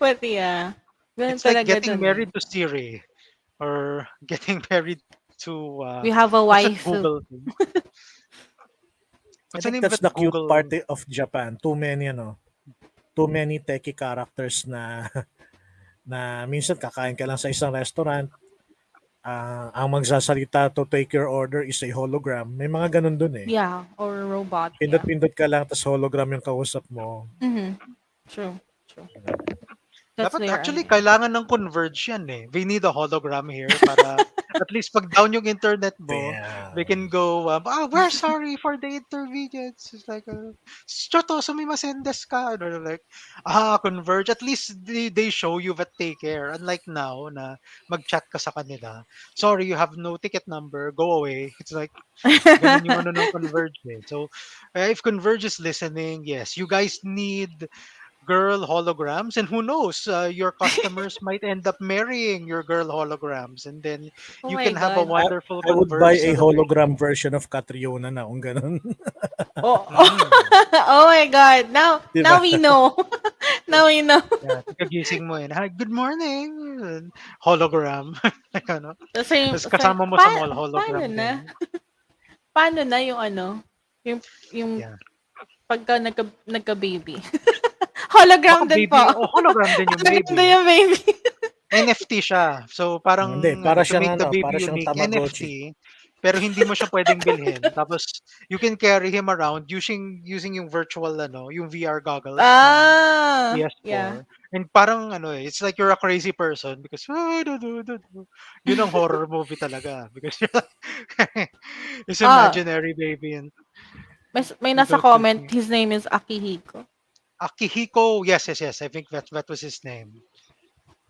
But yeah, ganun it's like talaga getting dun eh. married to Siri or getting married to We have a what's that waifu. Google thing? I What's the think name of that's that the cute part Google? of Japan. Too many techie characters na na minsan kakain ka lang sa isang restaurant, ang magsasalita to take your order is a hologram. May mga ganun dun eh. Yeah, or robot, yeah. Pindot-pindot ka lang tas hologram yung kausap mo. Mhm. True, true. That's Dapat their actually ano. kailangan ng converge yan eh. We need a hologram here para at least pag down yung internet mo, they can Damn. go, we're sorry for the inconvenience. It's like, Shoto, sumimasen desu ka? Or like, converge. At least they show you that they care. Unlike now na mag-chat ka sa kanila. Sorry, you have no ticket number. Go away. It's like, ganun yung ano ng Converge eh. So, if Converge is listening, yes, you guys need girl holograms, and who knows, your customers might end up marrying your girl holograms, and then Oh you my can have a god. wonderful I would buy Converge a celebration. hologram version of Catriona na kung ganun. Oh, Mm. oh my god. Di Now ba? we know. Now we know. Yeah, pagkagising mo yun, "Hi, good morning," and hologram. Like, ano, Same, tapos same. kasama mo sa mall, Paano hologram na? din. Paano na yung ano? Yung Yeah. pagka nagka-baby. Hologram Baka din po. baby, oh, hologram din yung Hologram din baby. yung baby. NFT siya. So parang Hindi, para ano, to siyang make the ano, para baby siyang unique, Tamagotchi. NFT, pero hindi mo siya pwedeng bilhin. Tapos you can carry him around using yung virtual ano, yung VR goggles ng Ah, yeah. PS4. And parang ano eh, it's like you're a crazy person because yun ang horror movie talaga because you're like, it's Ah, imaginary baby and may you nasa go to comment, the his name is Akihiko. Akihiko. Yes, yes, yes. I think that was his name.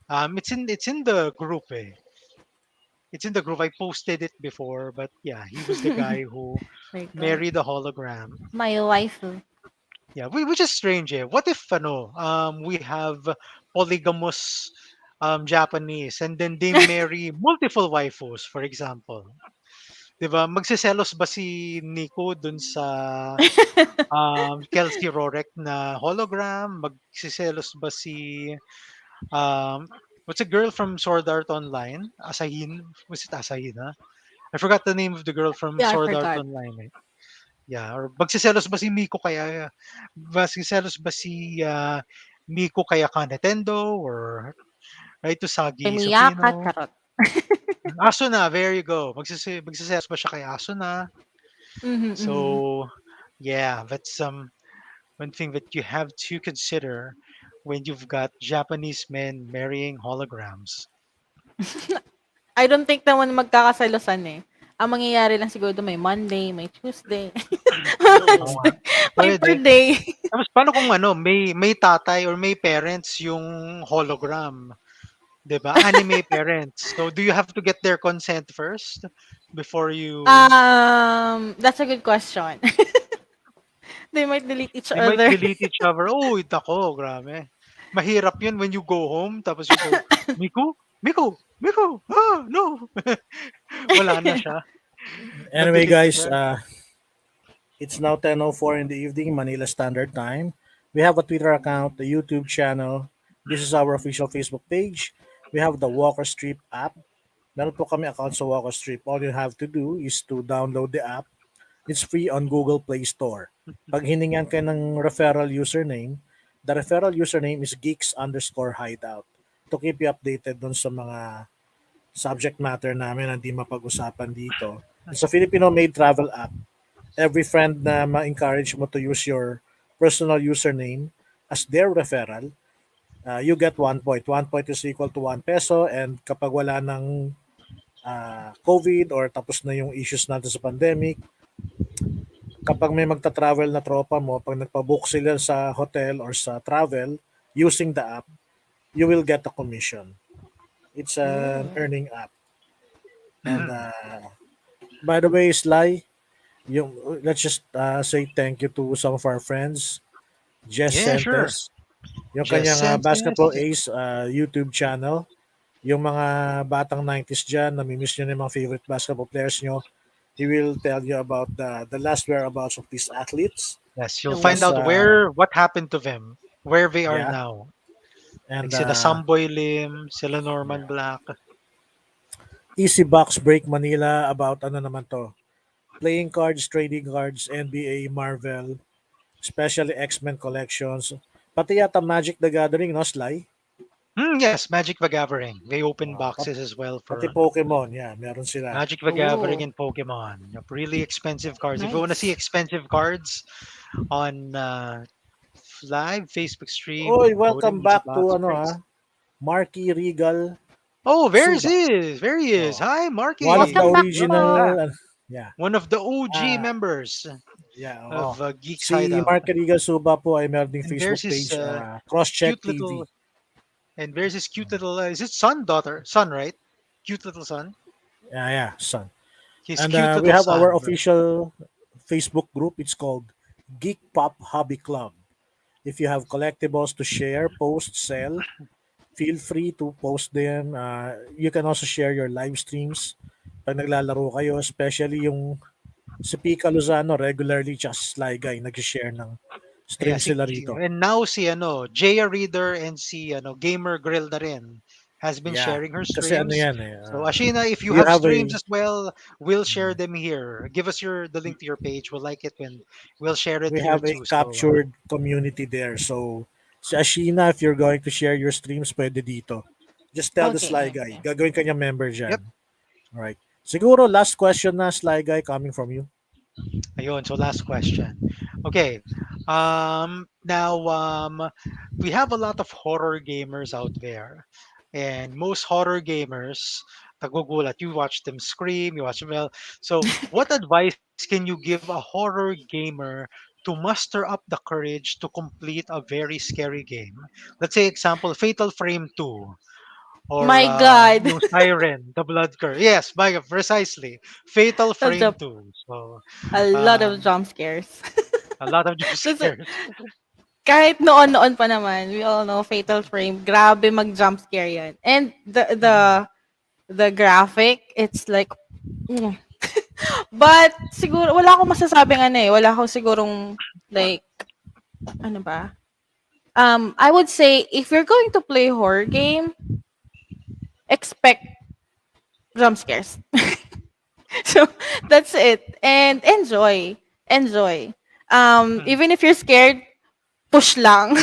It's in the group eh. It's in the group. I posted it before, but yeah, he was the guy who My god. married a hologram. My waifu. Yeah, which is strange. Eh. What if we have polygamous Japanese, and then they marry multiple waifus, for example. 'Di ba? Magseselos ba si Nico dun sa Kelsey Rorek na hologram? Magseselos ba si what's a girl from Sword Art Online? Asahin? Was it Asahina? I forgot the name of the girl from Yeah, I Sword Art forgot. Online. Eh. Yeah, or magsiselos ba si Miko kaya magsiselos ba si Miko kaya Kanetendo or right to Kay Sagi Miyaka, Sofino? charot. Asuna, there you go. Magsiselos ba siya kay Asuna? Mhm, mhm. So, yeah, that's one thing that you have to consider when you've got Japanese men marrying holograms. I don't think naman magkakasalusan, eh. Ang mangyayari lang siguro dun may Monday, may Tuesday, Oo Mm. nga, Wednesday, may per puwede. day. Tapos paano kung ano, may tatay or may parents yung hologram, 'di ba? Anime parents. So, do you have to get their consent first before you That's a good question. They might delete each they might other. delete each other. Uy, naku, grabe. Mahirap 'yun when you go home tapos you go, "Miku, Miku, Miku, ah, no." Wala na siya, Anyway, na-delete guys, siya. it's now 10:04 in the evening, Manila Standard Time. We have a Twitter account, a YouTube channel. This is our official Facebook page. We have the Walker Strip app. Meron po kami account sa Walker Strip. All you have to do is to download the app. It's free on Google Play Store. Pag hiningan kayo ng referral username, the referral username is geeks_hideout to keep you updated dun sa mga subject matter namin na hindi mapag-usapan dito. It's a Filipino-made travel app. Every friend na ma-encourage mo to use your personal username as their referral, you get 1 point. 1 point is equal to 1 peso, and kapag wala ng COVID or tapos na yung issues natin sa pandemic, kapag may magta-travel na tropa mo, pag nagpa-book sila sa hotel or sa travel using the app, you will get a commission. It's an Mm. earning app. And Mhm. by the way, Sly, yung, let's just say thank you to some of our friends. Jess Yeah, sure. Sentes, yung Just kanyang sent Basketball this. Ace YouTube channel. Yung mga batang 90s dyan, namimiss nyo na yung mga favorite basketball players nyo, he will tell you about the last whereabouts of these athletes. Yes, you'll find Plus, Oh. out what happened to them, where they are yeah, now. Like and sila Samboy Lim, sila Norman yeah. Black. Easy Box Break Manila about ano naman to, playing cards, trading cards, NBA, Marvel, especially X-Men collections, pati yata Magic the Gathering, no, Sly? Yes, Magic the Gathering. They open Uh, pat- boxes as well Pati for Pokemon, yeah, meron sila. Magic the Gathering Ooh, and Pokemon. Yep, really expensive cards. If you want to see nice. expensive cards on live Facebook stream, Oy, go to welcome Easy back to Box ano Breaks. Marky Regal Oh, there's Suba. is. There he is. Oh, Hi, one of the Welcome Marky. back, Welcome back. original, po. yeah. One of the OG Ah, members yeah, oo. of Geeks Si Hideout. Marky Regal Suba po ay meron ding And there's Facebook his page, Crosscheck cute TV. little and there's his cute little is it son daughter son, right? Cute little son. Yeah, yeah, son. His And cute we little have our son. official Facebook group. It's called Geek Pop Hobby Club. If you have collectibles to share, post, sell, feel free to post them. You can also share your live streams pag naglalaro kayo, especially yung si Pika Lozano regularly just like guy nag-share ng Yeah, stream sila rito. and now si ano, Jaya Reader and si ano, Gamer Grill na rin has been Yeah. sharing her Kasi ano streams. yan eh. So Ashina, if you You have have streams a as well, we'll share them here. Give us the link to your page. We'll like it when we'll share it we here have a too. So captured community there. So si Ashina, if you're going to share your streams, pwede dito. Just tell the Sly Okay, Guy. okay. Gagawin kanya member yep. dyan. Alright. Siguro last question na, Sly Guy, coming from you. Ayun, so last question. Okay. Now we have a lot of horror gamers out there. And most horror gamers, nagugulat. You watch them scream, you watch them well. So, what advice can you give a horror gamer to muster up the courage to complete a very scary game? Let's say, example, Fatal Frame 2 or My God. yung Siren, The Blood Curse. Yes, precisely. Fatal That's Frame a 2. So, lot of um, jump scares. a lot of jump That's scares. kahit noon-noon pa naman, we all know Fatal Frame, grabe mag-jump scare yan. And Mhm. the graphic, it's like, mm. But siguro wala akong masasabing ano eh, wala akong sigurong like ano ba? I would say if you're going to play horror game, expect jump scares. So that's it. And enjoy. Enjoy. Mhm. Even if you're scared, push lang.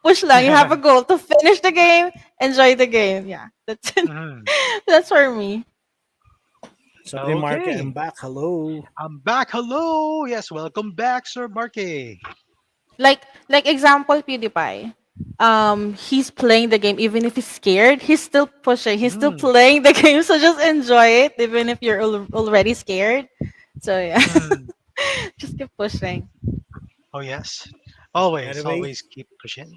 Push lang. You have a goal to finish the game, enjoy the game. Yeah. That's it. Mhm. That's for me. Sabi ni Mark, I'm Okay. back. Hello. I'm back. Hello. Yes, welcome back, Sir Marky. Like example PewDiePie. he's playing the game even if he's scared. He's still pushing. He's still Mm, playing the game. So just enjoy it even if you're already scared. So yeah, mm. just keep pushing. Oh yes. Always, Anyway, always keep pushing.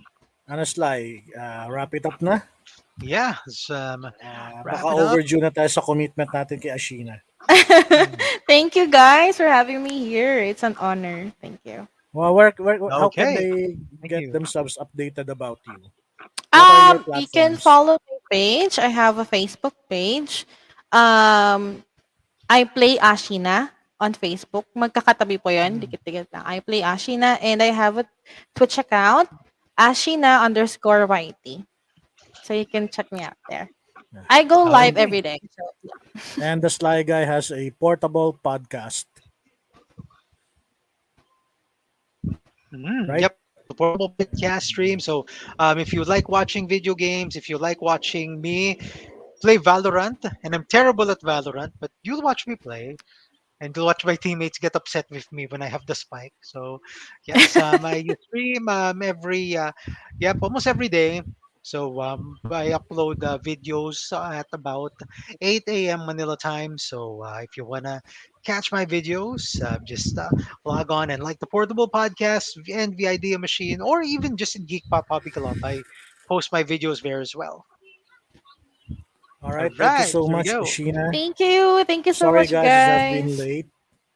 Sly, wrap it up na. Yeah, let's Baka wrap it up. overdue na tayo sa commitment natin kay Ashina. Mm. Thank you guys for having me here. It's an honor. Thank you. Well, how can Okay. they Thank get you. themselves updated about you? What are your You can platforms? follow my page. I have a Facebook page. Um, I play Ashina on Facebook. Magkakatabi po yun. Mm. Dikit-dikit lang. I play Ashina and I have a Twitch account. Ashina_YT. So you can check me out there. I go live And every Okay. day. So the Sly Guy has a portable podcast, Mm, right? yep, the portable podcast stream. So, if you like watching video games, if you like watching me play Valorant, and I'm terrible at Valorant, but you'll watch me play, and you'll watch my teammates get upset with me when I have the spike. So, yes, I stream yep, almost every day. So, I upload videos at about 8 a.m. Manila time. So, if you wanna catch my videos, just log on and like the Portable Podcast and the Idea Machine, or even just in Geek Pop Hobby Club. I post my videos there as well. All All right. Thank you right, so here we much, go. Ashina. thank you. Thank you so Sorry, much, guys, I've been guys. late.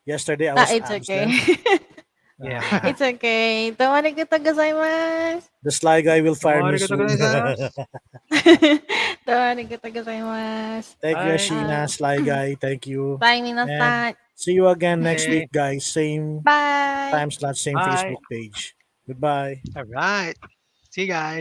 Yesterday I was It's okay. absent. Yeah. Uh, It's okay. どうもありがとうございます. the Sly Guy will fire me soon. どうもありがとうございます. Thank you, Bye. Ashina, Sly Guy. Thank you. バイ皆さん. And see you again next week, Okay. guys. Same Bye. time slot, same Bye. Facebook page. Goodbye. All right. See you guys.